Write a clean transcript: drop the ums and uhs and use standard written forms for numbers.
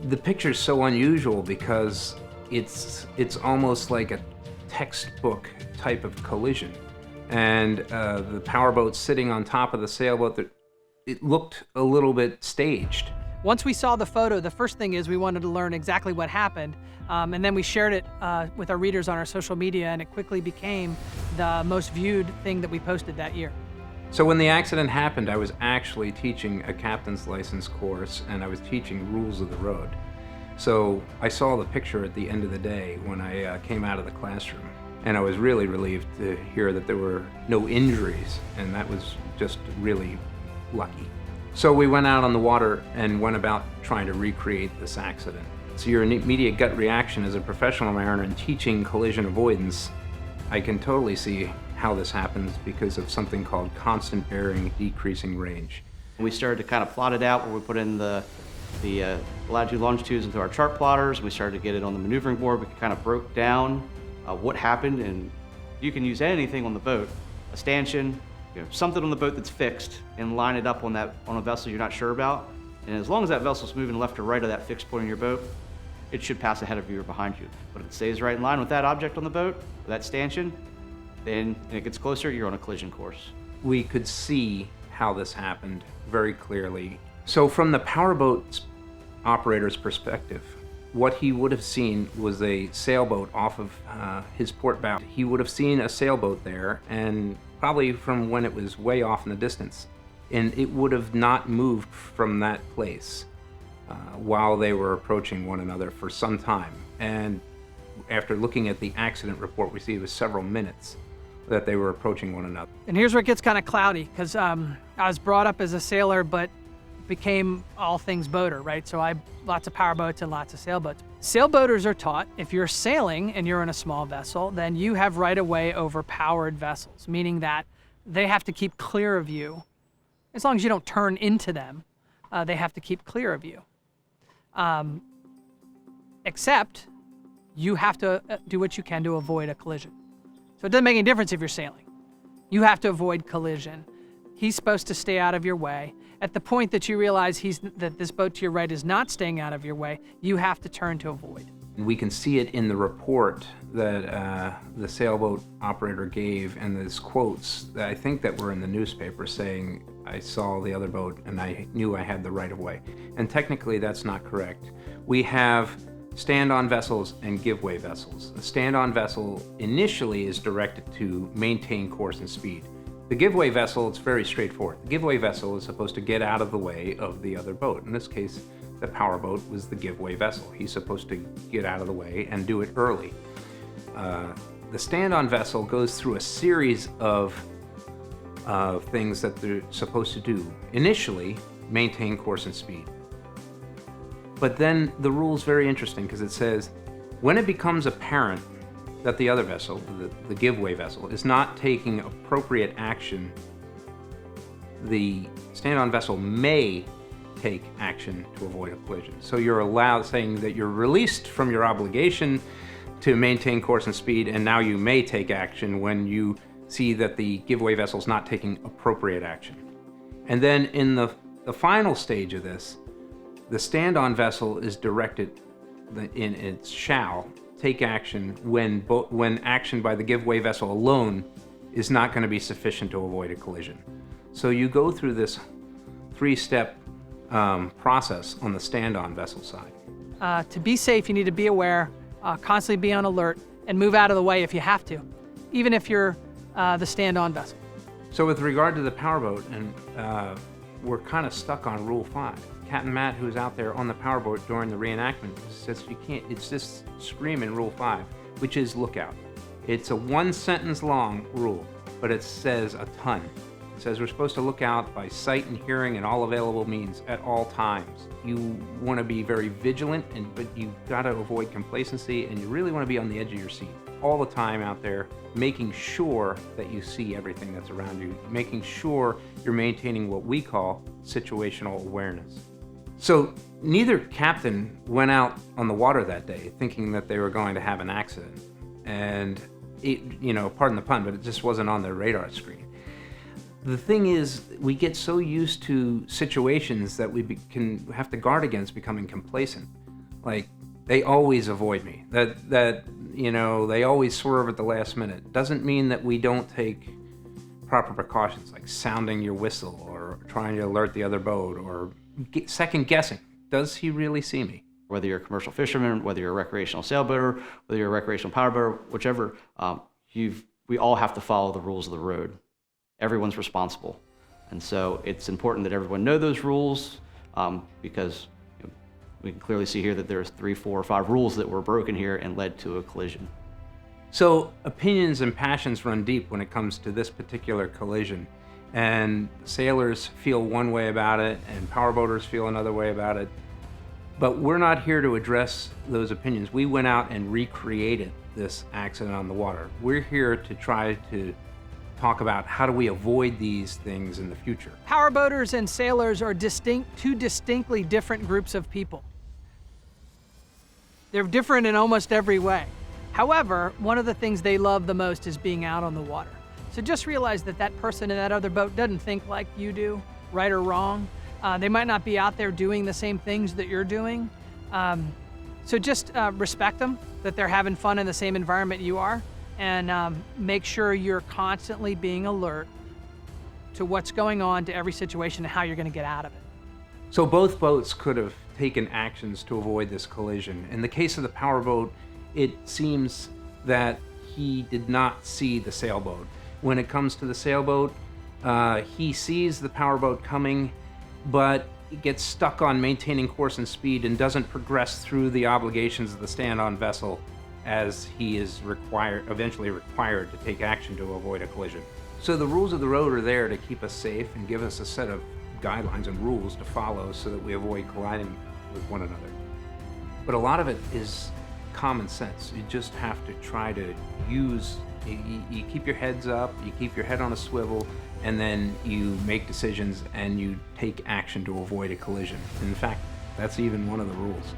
The picture's so unusual because it's almost like a textbook type of collision. And the powerboat sitting on top of the sailboat, it looked a little bit staged. Once we saw the photo, the first thing is we wanted to learn exactly what happened. And then we shared it with our readers on our social media, and it quickly became the most viewed thing that we posted that year. So when the accident happened, I was actually teaching a captain's license course, and I was teaching rules of the road. So I saw the picture at the end of the day when I came out of the classroom, and I was really relieved to hear that there were no injuries, and that was just really lucky. So we went out on the water and went about trying to recreate this accident. So your immediate gut reaction as a professional mariner and teaching collision avoidance, I can totally see how this happens because of something called constant bearing decreasing range. We started to kind of plot it out where we put in the latitude longitudes into our chart plotters. We started to get it on the maneuvering board. We kind of broke down what happened, and you can use anything on the boat, a stanchion, something on the boat that's fixed, and line it up on a vessel you're not sure about. And as long as that vessel's moving left or right of that fixed point in your boat, it should pass ahead of you or behind you. But if it stays right in line with that object on the boat, with that stanchion, then when it gets closer, you're on a collision course. We could see how this happened very clearly. So from the powerboat operator's perspective, what he would have seen was a sailboat off of his port bow. He would have seen a sailboat there, and probably from when it was way off in the distance, and it would have not moved from that place while they were approaching one another for some time. And after looking at the accident report, we see it was several minutes that they were approaching one another. And here's where it gets kind of cloudy, because I was brought up as a sailor, but became all things boater, right? So I lots of powerboats and lots of sailboats. Sailboaters are taught if you're sailing and you're in a small vessel, then you have right of way over powered vessels, meaning that they have to keep clear of you. As long as you don't turn into them, they have to keep clear of you. Except you have to do what you can to avoid a collision. So it doesn't make any difference if you're sailing. You have to avoid collision. He's supposed to stay out of your way. At the point that you realize that this boat to your right is not staying out of your way, you have to turn to avoid. We can see it in the report that the sailboat operator gave, and there's quotes that I think that were in the newspaper saying, I saw the other boat and I knew I had the right of way. And technically that's not correct. We have stand-on vessels and give-way vessels. The stand-on vessel initially is directed to maintain course and speed. The give-way vessel, it's very straightforward. The give-way vessel is supposed to get out of the way of the other boat. In this case, the powerboat was the give-way vessel. He's supposed to get out of the way and do it early. The stand-on vessel goes through a series of things that they're supposed to do. Initially, maintain course and speed. But then the rule is very interesting because it says, when it becomes apparent that the other vessel, the give-way vessel, is not taking appropriate action, the stand-on vessel may take action to avoid a collision. So you're allowed, saying that you're released from your obligation to maintain course and speed, and now you may take action when you see that the give-way vessel is not taking appropriate action. And then in the final stage of this, the stand-on vessel is directed in its shall take action when action by the give-way vessel alone is not going to be sufficient to avoid a collision. So you go through this three-step process on the stand-on vessel side. To be safe, you need to be aware, constantly be on alert, and move out of the way if you have to, even if you're the stand-on vessel. So with regard to the powerboat, and we're kind of stuck on Rule 5. Captain Matt, who's out there on the powerboat during the reenactment, says you can't, it's this scream in Rule 5, which is lookout. It's a one-sentence long rule, but it says a ton. It says we're supposed to look out by sight and hearing and all available means at all times. You want to be very vigilant, but you got to avoid complacency, and you really want to be on the edge of your seat all the time out there, making sure that you see everything that's around you, making sure you're maintaining what we call situational awareness. So neither captain went out on the water that day thinking that they were going to have an accident. And it, pardon the pun, but it just wasn't on their radar screen. The thing is, we get so used to situations that we can have to guard against becoming complacent. like they always avoid me. That they always swerve at the last minute. Doesn't mean that we don't take proper precautions, like sounding your whistle or trying to alert the other boat or second guessing. Does he really see me? Whether you're a commercial fisherman, whether you're a recreational sailboater, whether you're a recreational powerboater, whichever, we all have to follow the rules of the road. Everyone's responsible. And so it's important that everyone know those rules because we can clearly see here that there's 3, 4, or 5 rules that were broken here and led to a collision. So opinions and passions run deep when it comes to this particular collision. And sailors feel one way about it and powerboaters feel another way about it. But we're not here to address those opinions. We went out and recreated this accident on the water. We're here to try to talk about how do we avoid these things in the future. Powerboaters and sailors are two distinctly different groups of people. They're different in almost every way. However, one of the things they love the most is being out on the water. So just realize that that person in that other boat doesn't think like you do, right or wrong. They might not be out there doing the same things that you're doing. So just respect them, that they're having fun in the same environment you are, and make sure you're constantly being alert to what's going on, to every situation, and how you're going to get out of it. So both boats could have taken actions to avoid this collision. In the case of the powerboat, it seems that he did not see the sailboat. When it comes to the sailboat, he sees the powerboat coming, but gets stuck on maintaining course and speed and doesn't progress through the obligations of the stand-on vessel as he is eventually required to take action to avoid a collision. So the rules of the road are there to keep us safe and give us a set of guidelines and rules to follow so that we avoid colliding with one another. But a lot of it is common sense. You just have to try to use, you keep your heads up, you keep your head on a swivel, and then you make decisions and you take action to avoid a collision. In fact, that's even one of the rules.